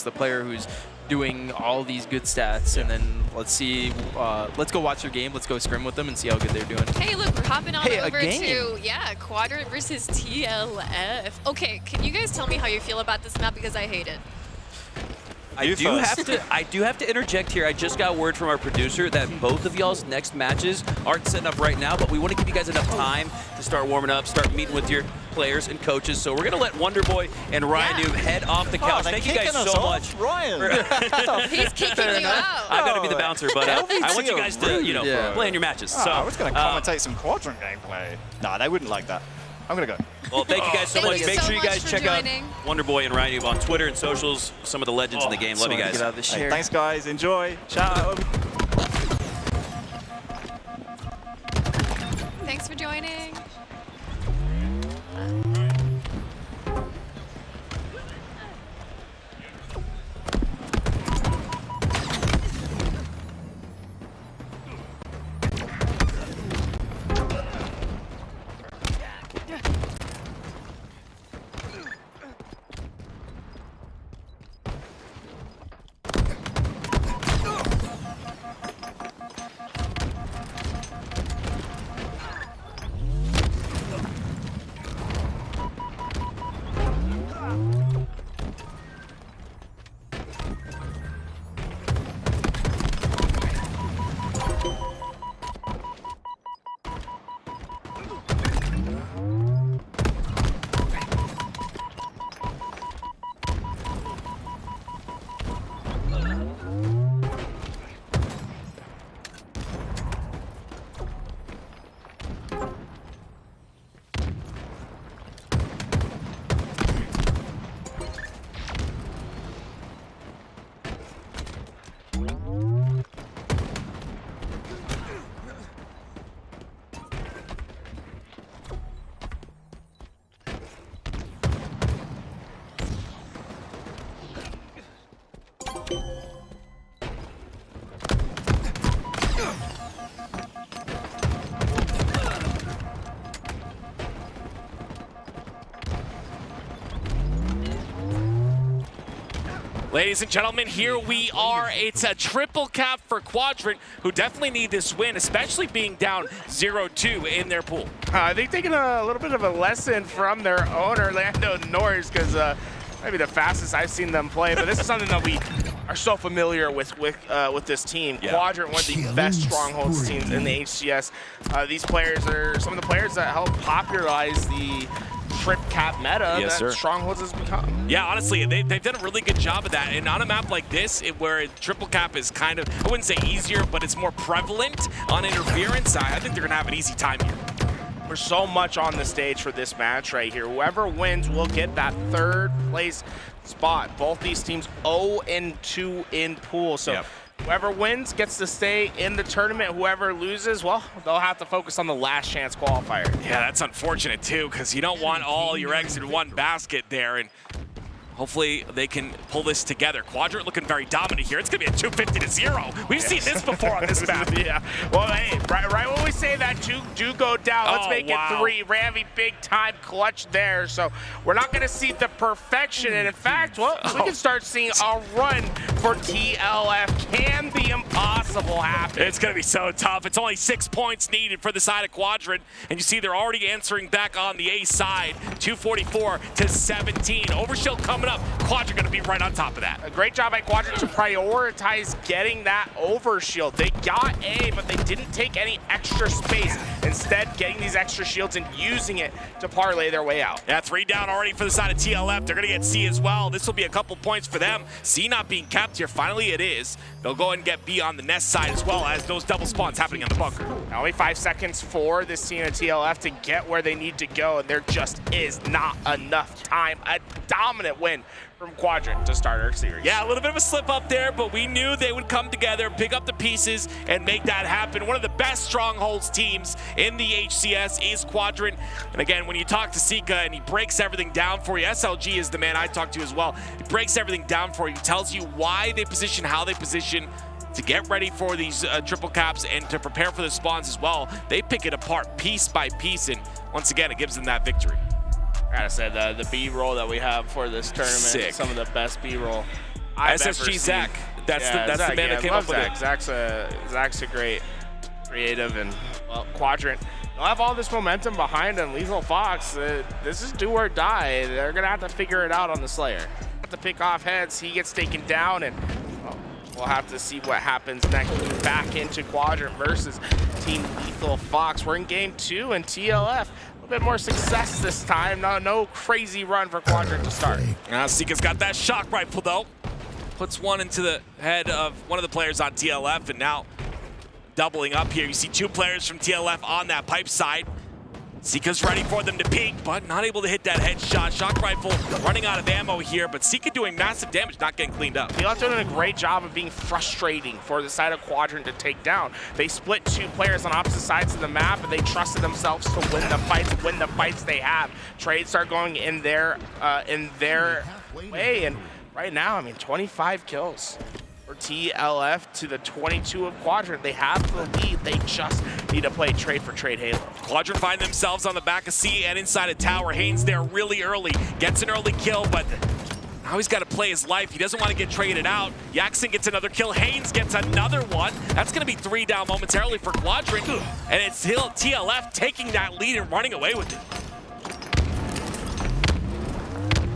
the player who's doing all these good stats, and then let's see, let's go watch their game, let's go scrim with them and see how good they're doing. Hey, look, we're hopping on over game. to, Quadrant versus TLF. Okay, can you guys tell me how you feel about this map, because I hate it. I do have to interject here. I just got word from our producer that both of y'all's next matches aren't setting up right now, but we want to give you guys enough time to start warming up, start meeting with your players and coaches. So we're going to let Wonderboy and Ryan Noob head off the couch. Thank you guys so much. Ryan. He's kicking you out. I'm going to be the bouncer, but I want you guys to, play in your matches. So I was going to commentate some Quadrant gameplay. Nah, they wouldn't like that. I'm going to go. Well, thank you guys so much. Make sure you guys check out joining. Wonderboy and Ryan Noob on Twitter and socials. Some of the legends in the game. Love you guys. Get out of the Hey, thanks, guys. Enjoy. Ciao. Thanks for joining. Ladies and gentlemen, here we are. It's a triple cap for Quadrant, who definitely need this win, especially being down 0-2 in their pool. I think taking a little bit of a lesson from their owner, Orlando Norris, because maybe the fastest I've seen them play, but this is something that we are so familiar with this team. Yeah. Quadrant, one of the best strongholds teams in the HCS. These players are some of the players that helped popularize the trip cap meta that Strongholds has become. Yeah, honestly, they've done a really good job of that. And on a map like this, where triple cap is kind of, I wouldn't say easier, but it's more prevalent on interference, I think they're going to have an easy time here. There's so much on the stage for this match right here. Whoever wins will get that third place spot. Both these teams 0-2 in pool. So whoever wins gets to stay in the tournament. Whoever loses, well, they'll have to focus on the last chance qualifier. Yeah, that's unfortunate too, because you don't want all your eggs in one basket there. And hopefully they can pull this together. Quadrant looking very dominant here. It's going to be a 250-0. We've seen this before on this map. Yeah. Well, hey, right when we say that, do go down. Let's make it 3. Rammy, big time clutch there. So we're not going to see the perfection. And in fact, well, we can start seeing a run for TLF. Can the impossible happen? It's going to be so tough. It's only 6 points needed for the side of Quadrant. And you see they're already answering back on the A side. 244-17. Overshield coming up. Quadrant going to be right on top of that. A great job by Quadrant to prioritize getting that overshield. They got A, but they didn't take any extra space. Instead, getting these extra shields and using it to parlay their way out. Yeah, 3 down already for the side of TLF. They're going to get C as well. This will be a couple points for them. C not being kept here. Finally, it is. They'll go ahead and get B on the nest side as well, as those double spawns happening on the bunker. Now, only 5 seconds for this team of TLF to get where they need to go, and there just is not enough time. A dominant win from Quadrant to start our series. Yeah, a little bit of a slip up there, but we knew they would come together, pick up the pieces, and make that happen. One of the best Strongholds teams in the HCS is Quadrant. And again, when you talk to Sica and he breaks everything down for you, SLG is the man I talked to as well. He breaks everything down for you, tells you why they position, how they position, to get ready for these triple caps and to prepare for the spawns as well. They pick it apart piece by piece, and once again, it gives them that victory. I gotta say, the B-roll that we have for this tournament, some of the best B-roll I've ever SSG seen. Zach. That's the Zach, man that came up with Zach. it. Zach's a great creative, and well, Quadrant. They'll have all this momentum behind them. Lethal Fox, this is do or die. They're gonna have to figure it out on the Slayer. Have to pick off heads. He gets taken down, and well, we'll have to see what happens next. Back into Quadrant versus Team Lethal Fox. We're in game 2, and TLF. A bit more success this time. No crazy run for Quadrant to start. Sica's got that shock rifle though. Puts one into the head of one of the players on TLF, and now doubling up here. You see 2 players from TLF on that pipe side. Sica's ready for them to peek, but not able to hit that headshot. Shock rifle running out of ammo here, but Sica doing massive damage, not getting cleaned up. TLF doing a great job of being frustrating for the side of Quadrant to take down. They split 2 players on opposite sides of the map, and they trusted themselves to win the fights they have. Trades start going in their way, and right now, I mean, 25 kills for TLF to the 22 of Quadrant. They have the lead. They just need to play trade for trade Halo. Quadrant find themselves on the back of C and inside a tower. Haines there really early, gets an early kill, but now he's got to play his life. He doesn't want to get traded out. Yakzn gets another kill. Haines gets another one. That's going to be 3 down momentarily for Quadrant, and it's TLF taking that lead and running away with it.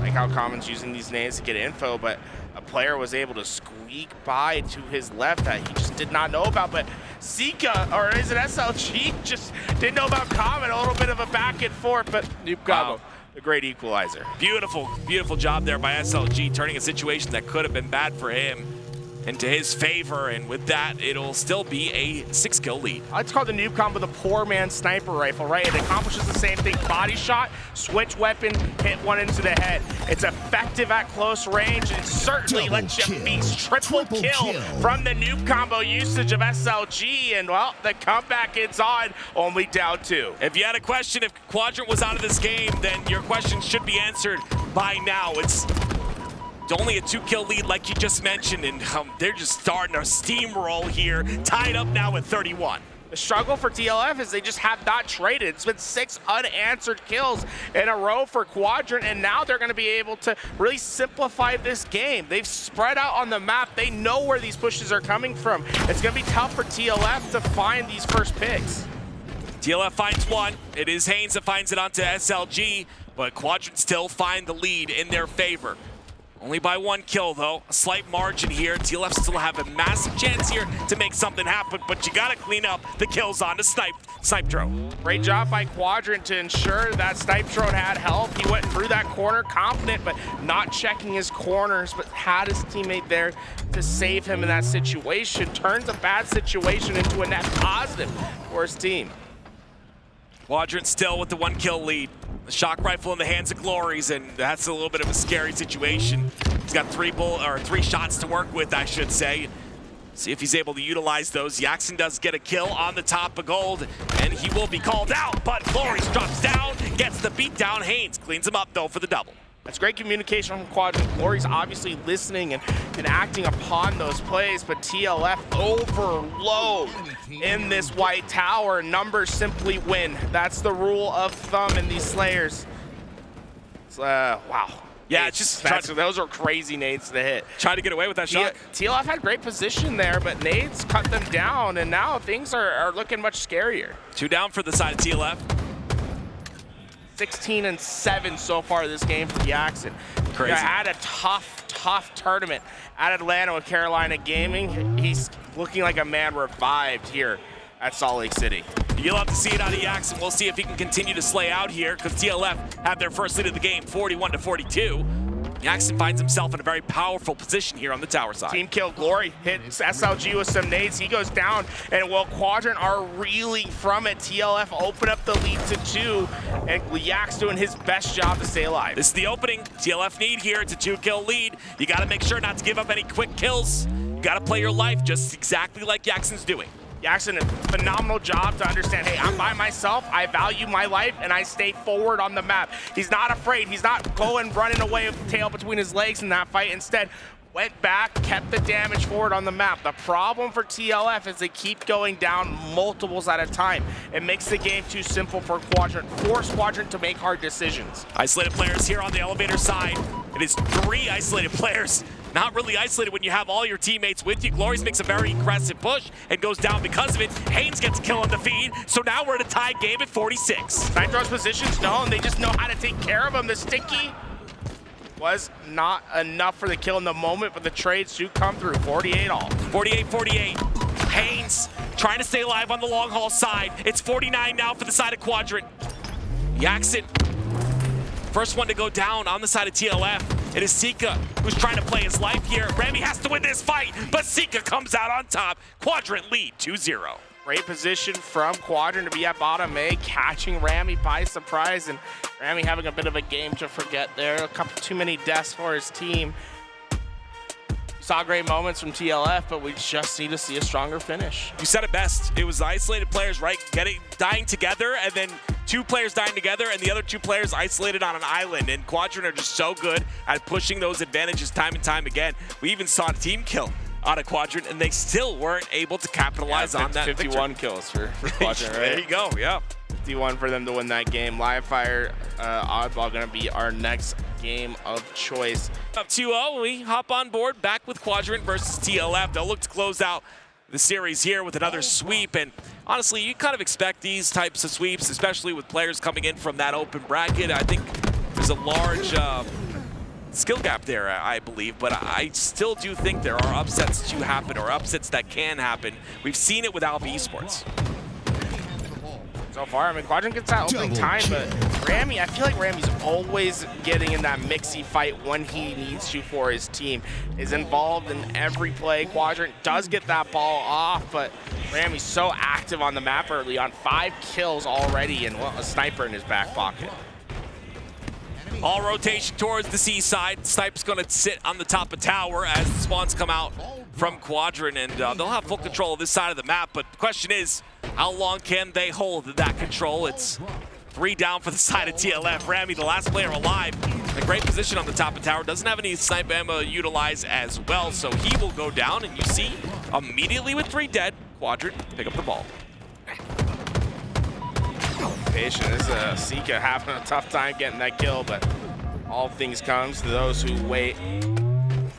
Like how Common's using these names to get info, but a player was able to squeak by to his left that he just did not know about. But Sica, or is it SLG, just didn't know about Common. A little bit of a back and forth, but Noob Combo, a great equalizer. Beautiful, beautiful job there by SLG, turning a situation that could have been bad for him into his favor, and with that, it'll still be a 6-kill lead. It's called the Noob Combo, the poor man sniper rifle, right? It accomplishes the same thing. Body shot, switch weapon, hit one into the head. It's effective at close range, and certainly lets you feast triple kill from the Noob Combo usage of SLG, and well, the comeback is on, only down 2. If you had a question if Quadrant was out of this game, then your question should be answered by now. It's only a 2-kill lead like you just mentioned, and they're just starting to steamroll here, tied up now with 31. The struggle for TLF is they just have not traded. It's been 6 unanswered kills in a row for Quadrant, and now they're going to be able to really simplify this game. They've spread out on the map. They know where these pushes are coming from. It's going to be tough for TLF to find these first picks. TLF finds one. It is Haines that finds it onto SLG, but Quadrant still find the lead in their favor. Only by 1 kill, though. A slight margin here. TLF still have a massive chance here to make something happen, but you got to clean up the kills on the Snipedrone. Great job by Quadrant to ensure that Snipedrone had help. He went through that corner confident, but not checking his corners, but had his teammate there to save him in that situation. Turns a bad situation into a net positive for his team. Quadrant still with the 1-kill lead. The shock rifle in the hands of GloryGGz, and that's a little bit of a scary situation. He's got 3 shots to work with, I should say. See if he's able to utilize those. Yakzn does get a kill on the top of gold, and he will be called out, but GloryGGz drops down, gets the beat down. Haines cleans him up, though, for the double. That's great communication from Quadrant. GloryGGz obviously listening and acting upon those plays, but TLF overload in this white tower. Numbers simply win. That's the rule of thumb in these Slayers. Wow. Yeah, it's just those are crazy nades to hit. Try to get away with that shot. TLF had great position there, but nades cut them down, and now things are looking much scarier. 2 down for the side of TLF. 16-7 so far this game for Yakzn. Crazy. Had a tough tournament at Atlanta with Carolina Gaming. He's looking like a man revived here at Salt Lake City. You'll have to see it out of Yakzn. We'll see if he can continue to slay out here, because TLF had their first lead of the game, 41-42. Yakzn finds himself in a very powerful position here on the tower side. Team kill. Glory hits SLG with some nades. He goes down, and while Quadrant are reeling from it, TLF open up the lead to 2, and Yak's doing his best job to stay alive. This is the opening TLF need here. It's a 2-kill lead. You got to make sure not to give up any quick kills. You got to play your life just exactly like Yakz's doing. Yakzn, a phenomenal job to understand, hey, I'm by myself, I value my life, and I stay forward on the map. He's not afraid. He's not running away with the tail between his legs in that fight. Instead, went back, kept the damage forward on the map. The problem for TLF is they keep going down multiples at a time. It makes the game too simple for Quadrant. Force Quadrant to make hard decisions. Isolated players here on the elevator side. It is 3 isolated players not really isolated when you have all your teammates with you. GloryGGz makes a very aggressive push and goes down because of it. Haines gets a kill on the feed, so now we're at a tied game at 46. Snipedrone's position's known. They just know how to take care of him. The sticky was not enough for the kill in the moment, but the trades do come through. 48 all. 48-48. Haines trying to stay alive on the long haul side. It's 49 now for the side of Quadrant. Yakzn, first one to go down on the side of TLF. It is Sica who's trying to play his life here. Rammy has to win this fight, but Sica comes out on top. Quadrant lead 2-0. Great position from Quadrant to be at bottom A, catching Rammy by surprise, and Rammy having a bit of a game to forget there. A couple too many deaths for his team. Saw great moments from TLF, but we just need to see a stronger finish. You said it best. It was isolated players, right? Dying together, and then two players dying together, and the other two players isolated on an island. And Quadrant are just so good at pushing those advantages time and time again. We even saw a team kill out of Quadrant, and they still weren't able to capitalize on that 51 victory. kills for Quadrant, right? There you go, yeah. 51 for them to win that game. Live Fire Oddball gonna be our next game of choice. Up 2-0, we hop on board back with Quadrant versus TLF. They'll look to close out the series here with another sweep, and honestly, you kind of expect these types of sweeps, especially with players coming in from that open bracket. I think there's a large skill gap there, I believe, but I still do think there are upsets to happen, or upsets that can happen. We've seen it with Alpha Esports. So far, I mean, Quadrant gets that opening time, but Rammy, I feel like Rammy's always getting in that mixy fight when he needs to for his team. Is involved in every play. Quadrant does get that ball off, but Rammy's so active on the map early on. 5 kills already, and well, a sniper in his back pocket. All rotation towards the C side. Snipe's going to sit on the top of tower as the spawns come out from Quadrant, and they'll have full control of this side of the map, but the question is, how long can they hold that control? It's 3 down for the side of TLF. Rammy, the last player alive, in a great position on the top of tower. Doesn't have any snipe ammo utilized as well, so he will go down, and you see, immediately with 3 dead, Quadrant pick up the ball. Patient. This is Sica having a tough time getting that kill, but all things comes to those who wait.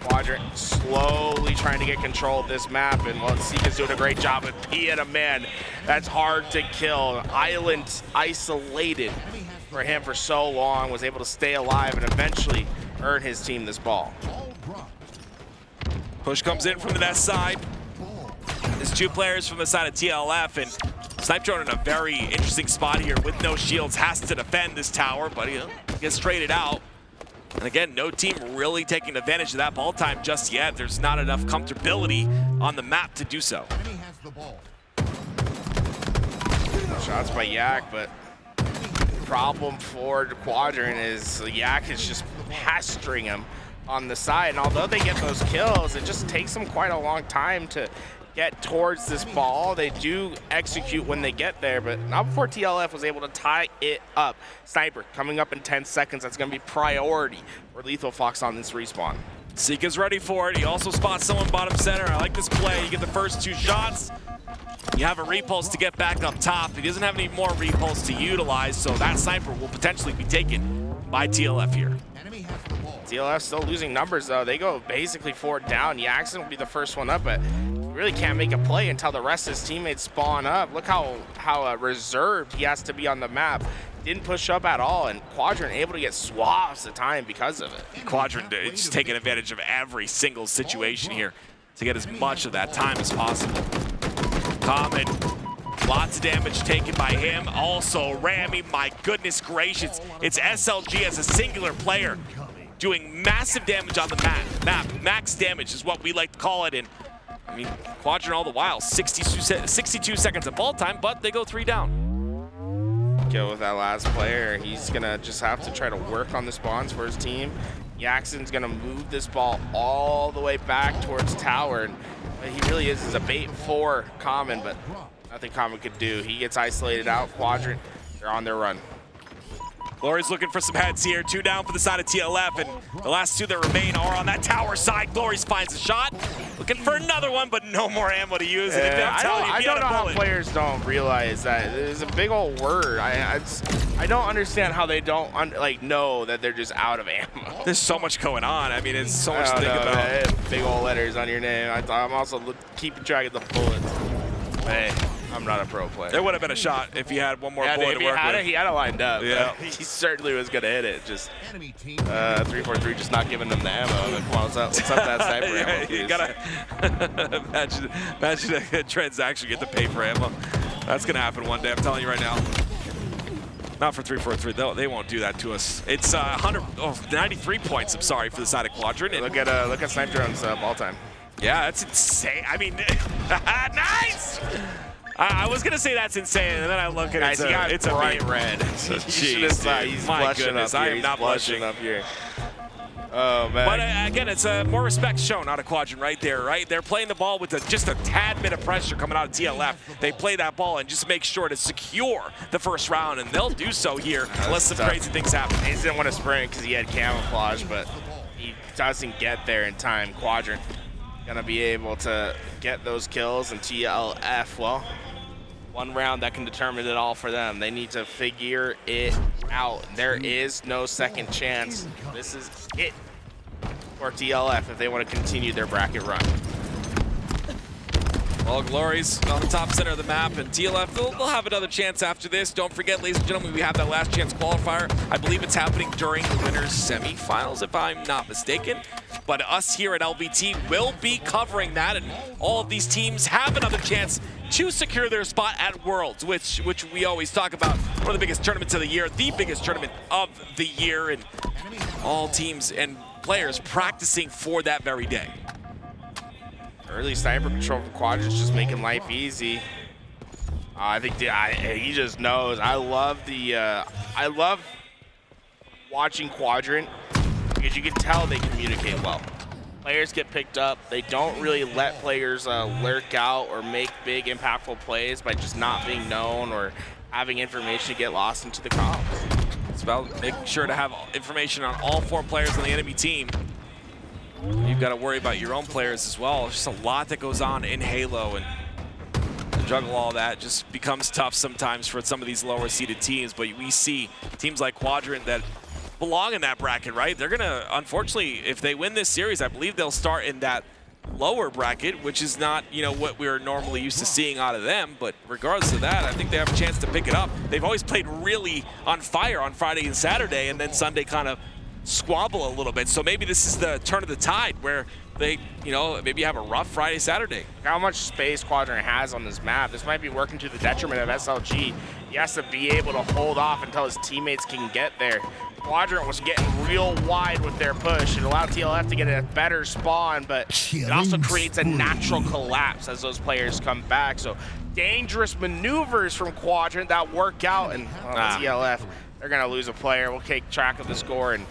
Quadrant slowly trying to get control of this map, and well, Sica's doing a great job with being a man. That's hard to kill. Island isolated for him for so long, was able to stay alive and eventually earn his team this ball. Push comes in from the Nest side. There's 2 players from the side of TLF, and Snipedrone in a very interesting spot here with no shields, has to defend this tower, but he gets traded out. And again, no team really taking advantage of that ball time just yet. There's not enough comfortability on the map to do so. Shots by Yak, but problem for Quadrant is Yak is just pestering him on the side. And although they get those kills, it just takes them quite a long time to get towards this ball. They do execute when they get there, but not before TLF was able to tie it up. Sniper coming up in 10 seconds. That's going to be priority for Lethal Fox on this respawn. Sica's ready for it. He also spots someone bottom center. I like this play. You get the first 2 shots. You have a repulse to get back up top. He doesn't have any more repulse to utilize, so that sniper will potentially be taken by TLF here. TLF still losing numbers, though. They go basically 4 down. Yakzn will be the first one up, but really can't make a play until the rest of his teammates spawn up. Look how reserved he has to be on the map. Didn't push up at all, and Quadrant able to get swaths of time because of it. Quadrant just taking advantage of every single situation here to get as much of that time as possible. Common, lots of damage taken by him. Also, Rammy, my goodness gracious. It's SLG as a singular player doing massive damage on the map. Max damage is what we like to call it. And I mean, Quadrant all the while, 62 seconds of ball time, but they go 3 down. Kill with that last player. He's gonna just have to try to work on the spawns for his team. Yakz's gonna move this ball all the way back towards tower, and he really is a bait for Common, but nothing Common could do. He gets isolated out. Quadrant, they're on their run. Glory's looking for some heads here. 2 down for the side of TLF, and the last 2 that remain are on that tower side. Glory's finds a shot. Looking for another one, but no more ammo to use. And I don't know how players don't realize that. It's a big old word. I don't understand how they don't know that they're just out of ammo. There's so much going on. I mean, it's so much to think about. Big old letters on your name. I'm also keeping track of the bullets. Hey, I'm not a pro player. There would have been a shot if he had one more bullet to work with. He had it lined up. Yeah. He certainly was going to hit it. Just 343 just not giving them the ammo. Like, come on, what's up that sniper ammo, please? You gotta imagine a transaction, get to pay for ammo. That's going to happen one day, I'm telling you right now. Not for 343, they won't do that to us. It's 93 points, I'm sorry, for the side of Quadrant. And look at Snipedrone's ball time. Yeah, that's insane. I mean, nice! I was gonna say that's insane, and then I look at it. It's a bright red. Jeez, my goodness, I am not blushing up here. Oh man! But again, it's more respect shown out of Quadrant right there, right? They're playing the ball with just a tad bit of pressure coming out of TLF. They play that ball and just make sure to secure the first round, and they'll do so here unless some crazy things happen. Haines didn't want to sprint because he had camouflage, but he doesn't get there in time. Quadrant gonna be able to get those kills, and TLF, well, one round that can determine it all for them. They need to figure it out. There is no second chance. This is it for TLF if they want to continue their bracket run. Well, Glory's on the top center of the map, and TLF, they'll have another chance after this. Don't forget, ladies and gentlemen, we have that last chance qualifier. I believe it's happening during the winners semifinals, if I'm not mistaken. But us here at LVT will be covering that, and all of these teams have another chance to secure their spot at Worlds, which we always talk about. One of the biggest tournaments of the year, the biggest tournament of the year, and all teams and players practicing for that very day. Early sniper control from Quadrant's just making life easy. I think he just knows. I love watching Quadrant because you can tell they communicate well. Players get picked up. They don't really let players lurk out or make big impactful plays by just not being known or having information get lost into the comms. It's about making sure to have information on all 4 players on the enemy team. You've got to worry about your own players as well. There's just a lot that goes on in Halo, and to juggle all that just becomes tough sometimes for some of these lower seeded teams. But we see teams like Quadrant that belong in that bracket, right? They're gonna, unfortunately, if they win this series, I believe they'll start in that lower bracket, which is not, what we're normally used to seeing out of them. But regardless of that, I think they have a chance to pick it up. They've always played really on fire on Friday and Saturday, and then Sunday kind of squabble a little bit. So maybe this is the turn of the tide where they, maybe have a rough Friday, Saturday. How much space Quadrant has on this map. This might be working to the detriment of SLG. He has to be able to hold off until his teammates can get there. Quadrant was getting real wide with their push. It allowed TLF to get a better spawn, but it also creates a natural collapse as those players come back. So dangerous maneuvers from Quadrant that work out, and TLF, they're gonna lose a player. We'll take track of the score and